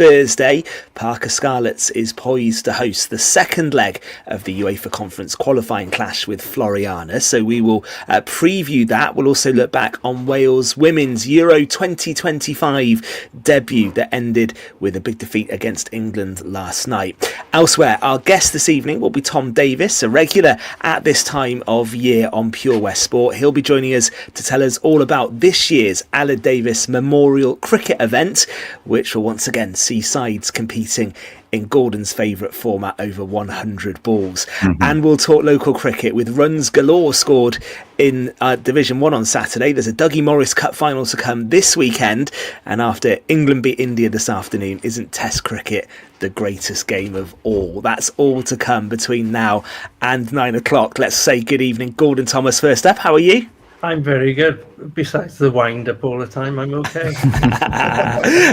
Thursday, Parker Scarlets is poised to host the second leg of the UEFA Conference qualifying clash with Floriana. So we will preview that. We'll also look back on Wales women's Euro 2025 debut that ended with a big defeat against England last night. Elsewhere, our guest this evening will be Tom Davis, a regular at this time of year on Pure West Sport. He'll be joining us to tell us all about this year's Aled Davis Memorial Cricket event, which will once again see sides competing in Gordon's favourite format over 100 balls. And we'll talk local cricket with runs galore scored in Division 1 on Saturday. There's a Dougie Morris Cup final to come this weekend. And after England beat India this afternoon, isn't Test cricket the greatest game of all? That's all to come between now and 9 o'clock. Let's say good evening, Gordon Thomas first up. How are you? I'm very good. Besides the wind up all the time, I'm okay.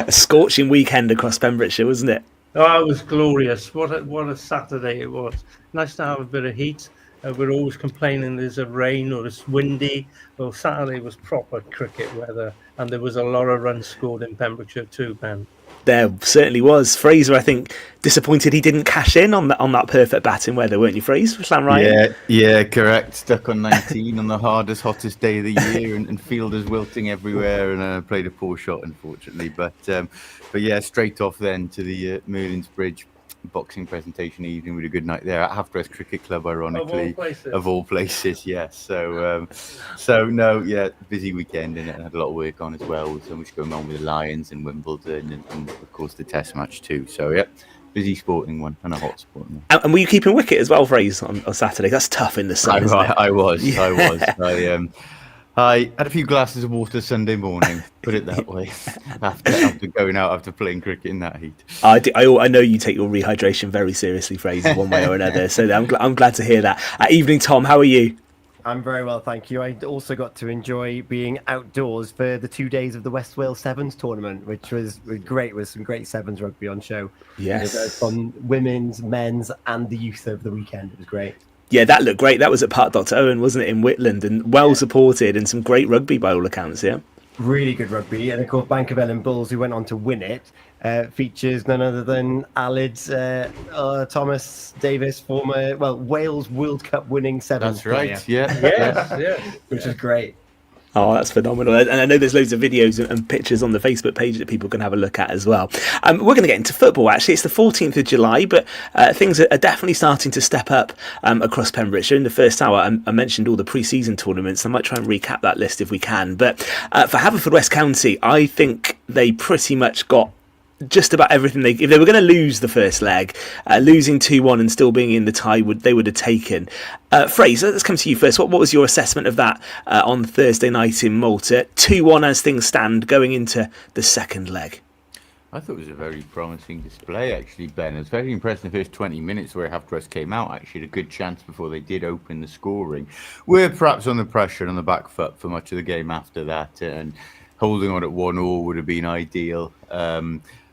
A scorching weekend across Pembrokeshire, wasn't it? Oh, it was glorious. What a Saturday it was. Nice to have a bit of heat. We're always complaining there's a rain or it's windy. Well, Saturday was proper cricket weather, and there was a lot of runs scored in Pembrokeshire too, Ben. There certainly was. Fraser, I think, disappointed he didn't cash in on that perfect batting weather, weren't you, Fraser? Slam right? Yeah, correct. Stuck on 19 on the hardest, hottest day of the year, and fielders wilting everywhere, and played a poor shot, unfortunately. But yeah, straight off then to the Merlin's Bridge boxing presentation evening with a good night there at Haverfordwest Cricket Club, ironically, of all places. Yes. So no, yeah, busy weekend, and I had a lot of work on as well, with so much going on with the Lions and Wimbledon, and of course the Test match too. So yeah, busy sporting one and a hot sporting one. And were you keeping wicket as well, Fraser, on Saturday? That's tough in the sun. I was. I had a few glasses of water Sunday morning, put it that way, after going out after playing cricket in that heat. I know you take your rehydration very seriously, Fraser, one way or another. So I'm glad to hear that. Evening, Tom. How are you? I'm very well, thank you. I also got to enjoy being outdoors for the 2 days of the West Wales Sevens tournament, which was great, with some great Sevens rugby on show. Yes. From women's, men's, and the youth over the weekend. It was great. Yeah, that looked great. That was at Park Dr. Owen, wasn't it, in Whitland, and well supported, and some great rugby by all accounts, yeah? Really good rugby. And of course, Bank of Ellen Bulls, who went on to win it, features none other than Aled Thomas Davis, former Wales World Cup winning Sevens player. That's right, yeah. Which is great. Oh, that's phenomenal. And I know there's loads of videos and pictures on the Facebook page that people can have a look at as well. We're going to get into football, actually. It's the 14th of July, but things are definitely starting to step up across Pembrokeshire. In the first hour, I mentioned all the pre-season tournaments. I might try and recap that list if we can. But for Haverfordwest County, I think they pretty much got just about everything. If they were going to lose the first leg, losing 2-1 and still being in the tie, they would have taken. Fraser, let's come to you first. What was your assessment of that on Thursday night in Malta? 2-1 as things stand going into the second leg. I thought it was a very promising display, actually, Ben. I was very impressed in the first 20 minutes where Haverfordwest came out, actually, had a good chance before they did open the scoring. We're perhaps on the pressure and on the back foot for much of the game after that, and holding on at 1-1 would have been ideal.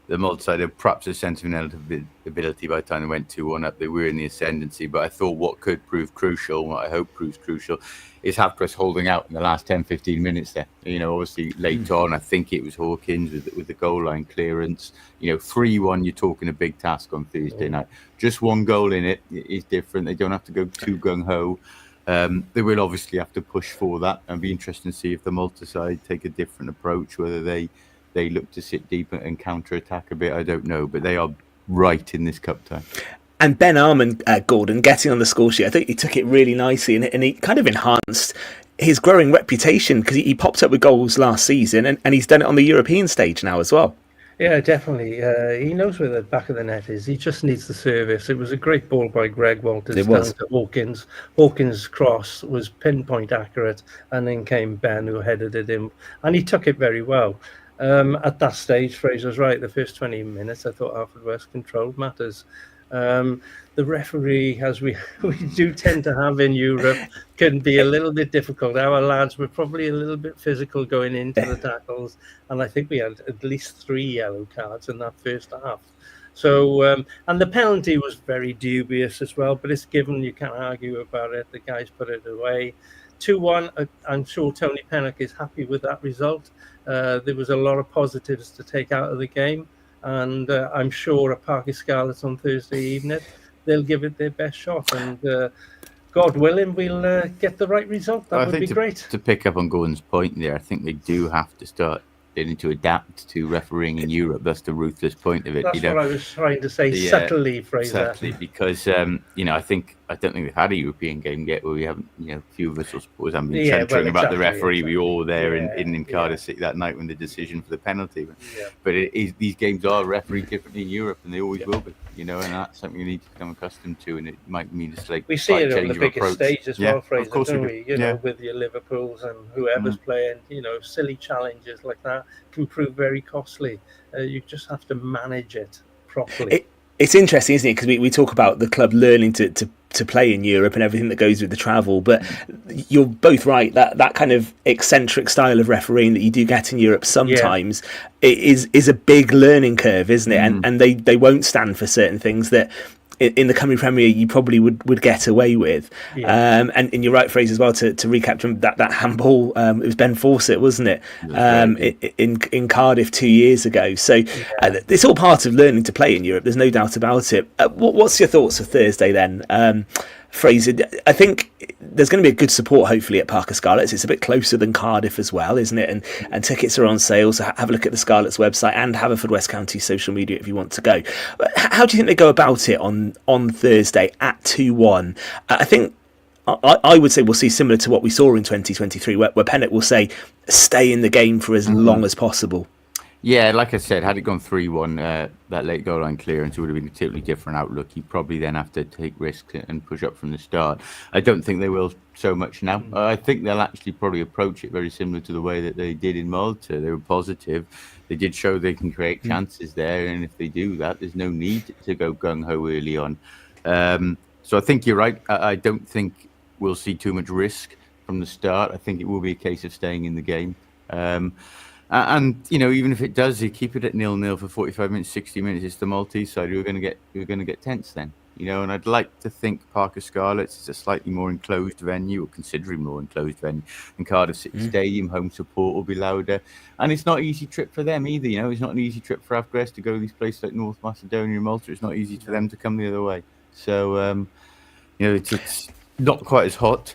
The Malta side had perhaps a sense of inevitability by the time they went 2-1 up. They were in the ascendancy, but I thought what could prove crucial, what I hope proves crucial, is Haverfordwest holding out in the last 10-15 minutes there. Obviously late on, I think it was Hawkins with the goal line clearance. 3-1, you're talking a big task on Thursday night. Just one goal in it is different. They don't have to go too gung-ho. They will obviously have to push for that, and be interesting to see if the Malta side take a different approach, whether they look to sit deep and counter-attack a bit. I don't know, but they are right in this cup time. And Ben Armand, Gordon, getting on the score sheet, I think he took it really nicely, and he kind of enhanced his growing reputation, because he popped up with goals last season, and he's done it on the European stage now as well. Yeah, definitely. He knows where the back of the net is. He just needs the service. It was a great ball by Greg Walters down to Hawkins. Hawkins' cross was pinpoint accurate, and then came Ben, who headed it in, and he took it very well. At that stage, Fraser's right. The first 20 minutes, I thought Haverfordwest controlled matters. The referee, as we do tend to have in Europe, can be a little bit difficult. Our lads were probably a little bit physical going into the tackles, and I think we had at least 3 yellow cards in that first half. So, and the penalty was very dubious as well, but it's given. You can't argue about it. The guys put it away. 2-1, I'm sure Tony Pennock is happy with that result. There was a lot of positives to take out of the game, and I'm sure at Parc y Scarlets on Thursday evening, they'll give it their best shot, and God willing, we'll get the right result. That would be great. To pick up on Gordon's point there, I think they do have to start learning to adapt to refereeing in Europe. That's the ruthless point of it. That's what I was trying to say, subtly, Fraser. Exactly, because I don't think we've had a European game yet where we haven't. A few of us, I suppose, haven't been censuring about the referee. We were all there in Cardiff City that night when the decision for the penalty. But these games are refereed differently in Europe, and they always will be. And that's something we need to become accustomed to, and it might mean a slight we see it on the biggest approach. stage as well, Fraser, of course don't we? With your Liverpools and whoever's playing, silly challenges like that can prove very costly. You just have to manage it properly. It's interesting, isn't it? Because we talk about the club learning to play in Europe and everything that goes with the travel, but you're both right. That kind of eccentric style of refereeing that you do get in Europe sometimes it is a big learning curve, isn't it? And they won't stand for certain things that in the coming Premier you probably would get away with. And you're right, Fraser, as well, to recap that handball. It was Ben Fawcett, wasn't it? In Cardiff 2 years ago. So it's all part of learning to play in Europe. There's no doubt about it. What's your thoughts for Thursday then? Fraser, I think there's going to be a good support hopefully at Parc y Scarlets. It's a bit closer than Cardiff as well, isn't it? And tickets are on sale, so have a look at the Scarlets website and Haverfordwest County social media if you want to go. How do you think they go about it on Thursday at 2-1? I think I would say we'll see similar to what we saw in 2023, where Pennant will say stay in the game for as long as possible. Yeah, like I said, had it gone 3-1, that late goal line clearance would have been a totally different outlook. You'd probably then have to take risks and push up from the start. I don't think they will so much now. I think they'll actually probably approach it very similar to the way that they did in Malta. They were positive. They did show they can create chances there, and if they do that, there's no need to go gung-ho early on. So I think you're right. I don't think we'll see too much risk from the start. I think it will be a case of staying in the game. And even if it does, you keep it at 0-0 for 45 minutes, 60 minutes. It's the Maltese side who are going to get tense then. And I'd like to think Parc y Scarlets is a slightly more enclosed venue, or considerably more enclosed venue, than Cardiff City Stadium. Home support will be louder, and it's not an easy trip for them either. It's not an easy trip for Haverfordwest to go to these places like North Macedonia and Malta. It's not easy for them to come the other way. So it's not quite as hot,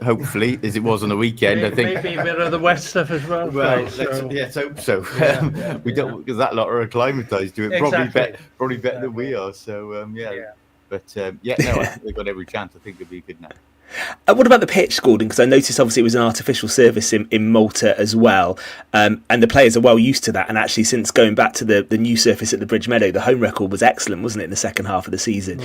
hopefully, as it was on the weekend. I think maybe a bit of the wet stuff as well. Let's hope so. We don't, because that lot are acclimatized to it. Probably better than we are. So But I think they've got every chance. I think it'll be good now. What about the pitch, Gordon? Because I noticed obviously it was an artificial surface in Malta as well, and the players are well used to that. And actually, since going back to the new surface at the Bridge Meadow, the home record was excellent, wasn't it, in the second half of the season?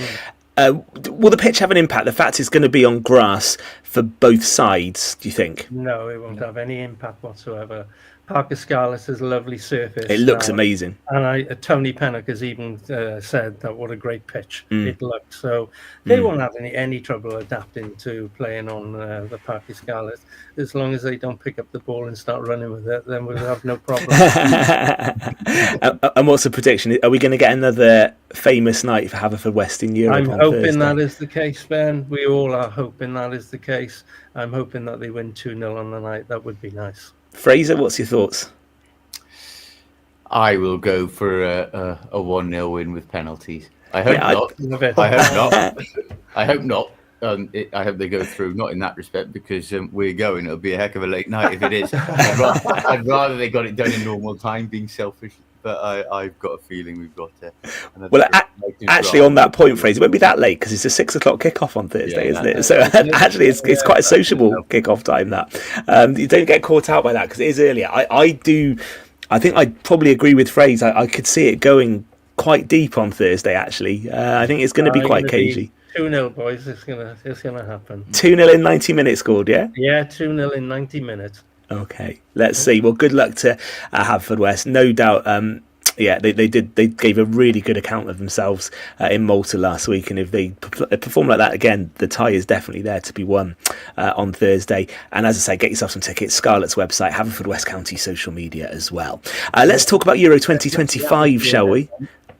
Will the pitch have an impact? The fact it's going to be on grass for both sides, do you think? No, it won't have any impact whatsoever. Parc y Scarlets is a lovely surface. It looks amazing. And Tony Pennock has even said that what a great pitch it looked. So they won't have any trouble adapting to playing on the Parc y Scarlets. As long as they don't pick up the ball and start running with it, then we'll have no problem. And what's the prediction? Are we going to get another famous night for Haverfordwest in Europe? I'm hoping that is the case, Ben. We all are hoping that is the case. I'm hoping that they win 2-0 on the night. That would be nice. Fraser, what's your thoughts? I will go for a 1-0 win with penalties. I hope not. I hope not. I hope they go through, not in that respect, because we're going. It'll be a heck of a late night if it is. I'd rather they got it done in normal time, being selfish. But I've got a feeling we've got it. Well, actually, on that point, Fraser, it won't be that late because it's a 6 o'clock kickoff on Thursday, isn't it? So actually, it's quite a sociable kickoff time. That you don't get caught out by that because it is earlier. I think I'd probably agree with Fraser. I could see it going quite deep on Thursday. Actually, I think it's going to be quite cagey. 2-0, boys. It's gonna happen. 2-0 in 90 minutes scored, yeah? Yeah, 2-0 in 90 minutes. Okay, let's see. Well, good luck to Haverfordwest. No doubt. They gave a really good account of themselves in Malta last week, and if they perform like that again, the tie is definitely there to be won on Thursday. And as I say, get yourself some tickets. Scarlet's website, Haverfordwest County social media as well. Let's talk about Euro 2025, shall we?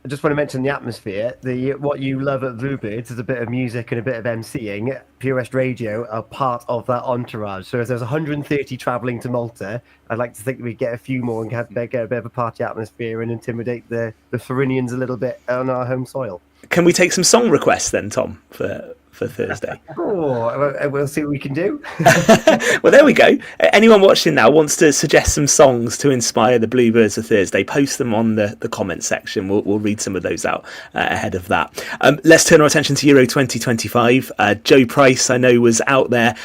just want to mention the atmosphere. What you love at Bluebirds is a bit of music and a bit of MCing. Pure West Radio are part of that entourage. So if there's 130 travelling to Malta, I'd like to think we get a few more and get a bit of a party atmosphere and intimidate the Florianians a little bit on our home soil. Can we take some song requests then, Tom, for Thursday? We'll see what we can do. Well, there we go. Anyone watching now wants to suggest some songs to inspire the Bluebirds for Thursday, post them on the comment section. We'll read some of those out ahead of that. Let's turn our attention to Euro 2025. Jo Price, I know, was out there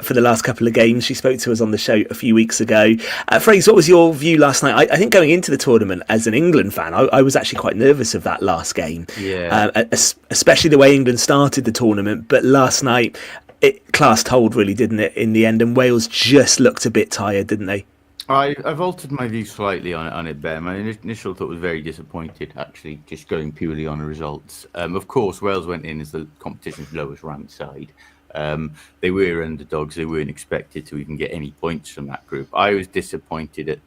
for the last couple of games. She spoke to us on the show a few weeks ago. Fraser, what was your view last night? I think going into the tournament as an England fan, I was actually quite nervous of that last game. Yeah. Especially the way England started the tournament. But last night, it class told, really, didn't it, in the end? And Wales just looked a bit tired, didn't they? I've altered my view slightly on it, Ben. My initial thought was very disappointed, actually, just going purely on the results. Of course, Wales went in as the competition's lowest ranked side. They were underdogs. They weren't expected to even get any points from that group. I was disappointed at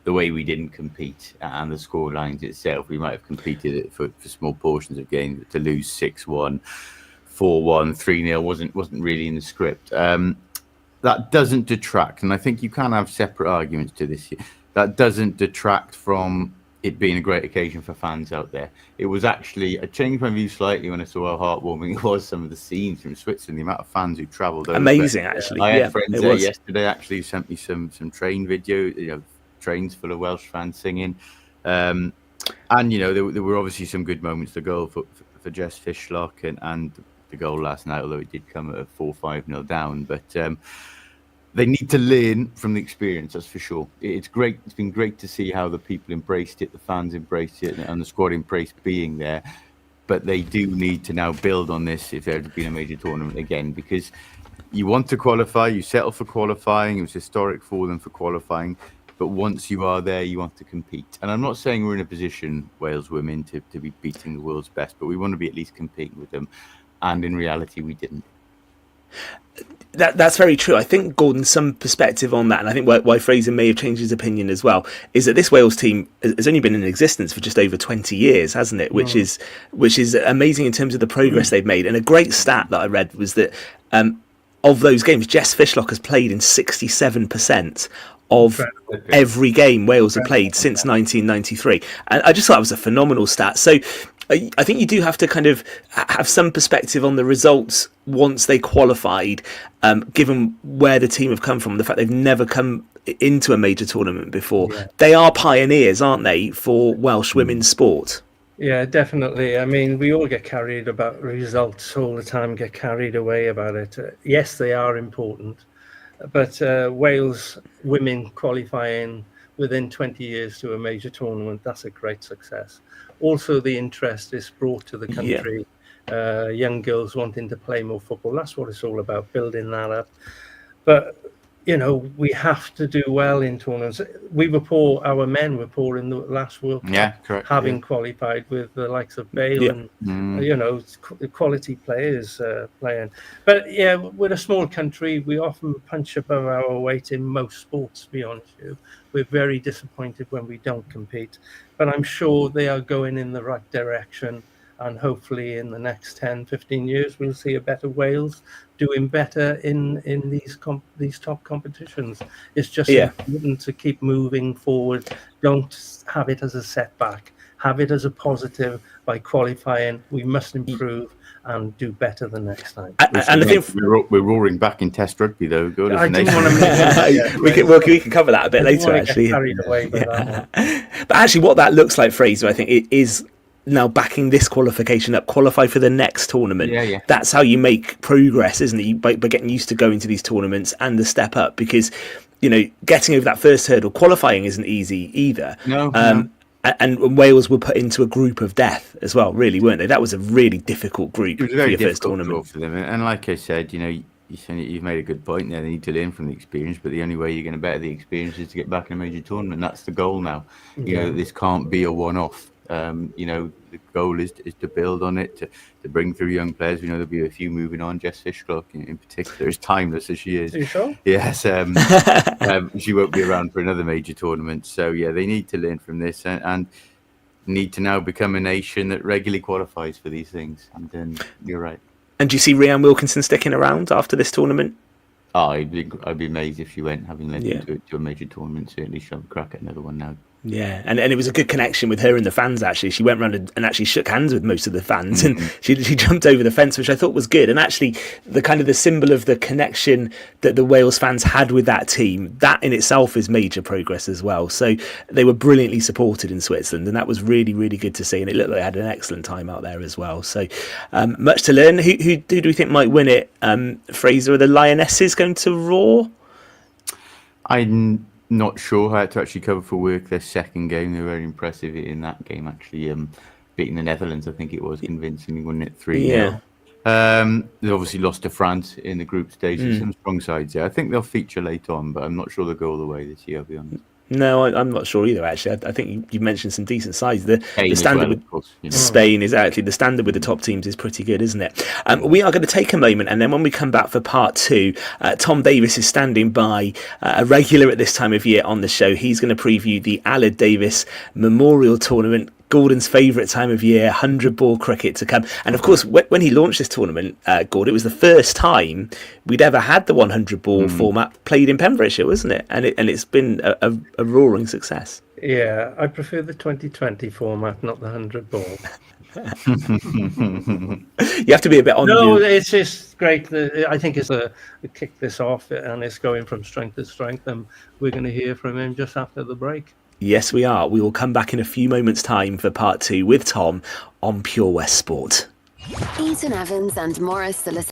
the way we didn't compete and the score lines itself. We might have competed it for small portions of games, but to lose 6-1, 4-1, 3-0 wasn't really in the script. That doesn't detract, and I think you can have separate arguments to this. That doesn't detract from it being a great occasion for fans out there. It was actually, I changed my view slightly when I saw how heartwarming it was, some of the scenes from Switzerland, the amount of fans who travelled over. Amazing, actually. I had friends there yesterday actually who sent me some train video, trains full of Welsh fans singing. And, there were obviously some good moments. The goal for Jess Fishlock and the goal last night, although it did come at a 4-5-0 down. But they need to learn from the experience, that's for sure. It's great. It's been great to see how the people embraced it, the fans embraced it, and the squad embraced being there. But they do need to now build on this if there had been a major tournament again, because you want to qualify, you settle for qualifying. It was historic for them for qualifying. But once you are there, you want to compete. And I'm not saying we're in a position, Wales women, to be beating the world's best, but we want to be at least competing with them. And in reality, we didn't. That's very true. I think, Gordon, some perspective on that, and I think why Fraser may have changed his opinion as well, is that this Wales team has only been in existence for just over 20 years, hasn't it? Which is amazing in terms of the progress they've made. And a great stat that I read was that of those games, Jess Fishlock has played in 67% of every game Wales have played since 1993. And I just thought it was a phenomenal stat. So I think you do have to kind of have some perspective on the results once they qualified, given where the team have come from, the fact they've never come into a major tournament before. Yeah. They are pioneers, aren't they, for Welsh women's sport? Yeah, definitely. I mean, we all get carried about results all the time, get carried away about it. Yes, they are important, but Wales women qualifying within 20 years to a major tournament, that's a great success. Also, the interest is brought to the country. Yeah. Young girls wanting to play more football. That's what it's all about, building that up. But, we have to do well in tournaments. We were poor, our men were poor in the last World Cup. Yeah, correct. Having qualified with the likes of Bale and, quality players playing. But, yeah, we're a small country. We often punch above our weight in most sports, to be honest with you. We're very disappointed when we don't compete. But I'm sure they are going in the right direction. And hopefully in the next 10, 15 years, we'll see a better Wales doing better in these top competitions. It's just important to keep moving forward. Don't have it as a setback. Have it as a positive. By qualifying, we must improve and do better the next time. And I think we're roaring back in Test rugby, though. Good, I didn't want to we can cover that a bit later, actually. Carried away with that one. But actually, what that looks like, Fraser, I think it is now backing this qualification up, qualify for the next tournament. Yeah. That's how you make progress, isn't it? By getting used to going to these tournaments and the step up, because getting over that first hurdle, qualifying isn't easy either. No. And Wales were put into a group of death as well, really, weren't they? That was a really difficult group for your first tournament. For them. And like I said, you've made a good point there. They need to learn from the experience, but the only way you're going to better the experience is to get back in a major tournament. That's the goal now. This can't be a one-off. The goal is to build on it, to bring through young players. We know there'll be a few moving on. Jess Fishlock in particular is timeless as she is. Are you sure? Yes. She won't be around for another major tournament. So yeah, they need to learn from this. And need to now become a nation that regularly qualifies for these things. And then you're right. And do you see Rhiannon Wilkinson sticking around after this tournament? Oh, I'd be amazed if she went, having led into a major tournament. Certainly she'll have a crack at another one now. Yeah, and it was a good connection with her and the fans, actually. She went round and actually shook hands with most of the fans, and she jumped over the fence, which I thought was good. And actually, the symbol of the connection that the Wales fans had with that team, that in itself is major progress as well. So they were brilliantly supported in Switzerland, and that was really, really good to see. And it looked like they had an excellent time out there as well. So much to learn. Who do we think might win it? Fraser, are the Lionesses going to roar? I'm not sure. I had to actually cover for work their second game. They were very impressive in that game, actually, beating the Netherlands, I think it was, convincingly, winning it 3-0. They obviously lost to France in the group stage. Some strong sides there. I think they'll feature late on, but I'm not sure they'll go all the way this year, I'll be honest. No, I'm not sure either, actually. I think you mentioned some decent sides. The standard with of course, Spain is actually the standard with the top teams is pretty good, isn't it? We are going to take a moment, and then when we come back for part two, Tom Davis is standing by, a regular at this time of year on the show. He's going to preview the Aled Davis Memorial Tournament, Gordon's favourite time of year, 100-ball cricket to come. And of course, when he launched this tournament, Gordon, it was the first time we'd ever had the 100-ball format played in Pembrokeshire, wasn't it? And it's been a roaring success. Yeah, I prefer the 2020 format, not the 100-ball. You have to be a bit on. No, it's just great. I think it's a kick this off, and it's going from strength to strength. And we're going to hear from him just after the break. Yes, we are. We will come back in a few moments' time for part two with Tom on Pure West Sport. Eaton-Evans and Morris Solicitors.